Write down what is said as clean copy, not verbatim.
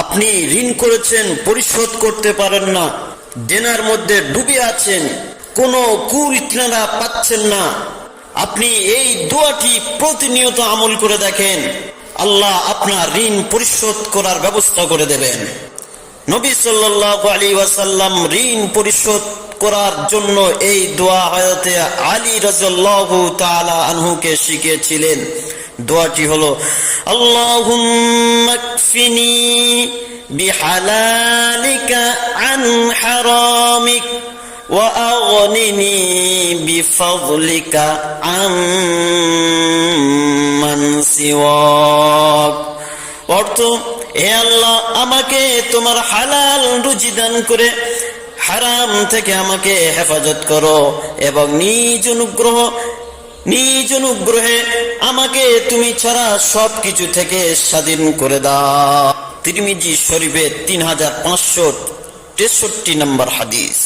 আপনি ঋণ করেছেন, পরিশোধ করতে পারেন না, দেনার মধ্যে ডুবে আছেন, কোনো কুল কিনারা পাচ্ছেন না, আপনি এই দোয়াটি প্রতিনিয়ত আমল করে দেখেন, আল্লাহ আপনার ঋণ পরিশোধ করার ব্যবস্থা করে দেবেন। নবী সাল্লাল্লাহু আলাইহি ওয়াসাল্লাম ঋণ পরিশোধ করার জন্য এই দোয়া হযরত আলী রাদিয়াল্লাহু তাআলা আনহুকে শিখিয়েছিলেন। দোয়াটি হলো, আল্লাহুম্মা কফিনি বিহালালিকা আন হারামিক ওয়া আগনিনি বিফাদলিকা আম্মান সিওয়াক। অর্থ, হে আল্লাহ, আমাকে তোমার হালাল রুজি দান করে হারাম থেকে আমাকে হেফাজত করো এবং নিজ অনুগ্রহে আমাকে তুমি ছাড়া সবকিছু থেকে স্বাধীন করে দাও। তিরমিজি শরীফে 3563 নম্বর হাদিস।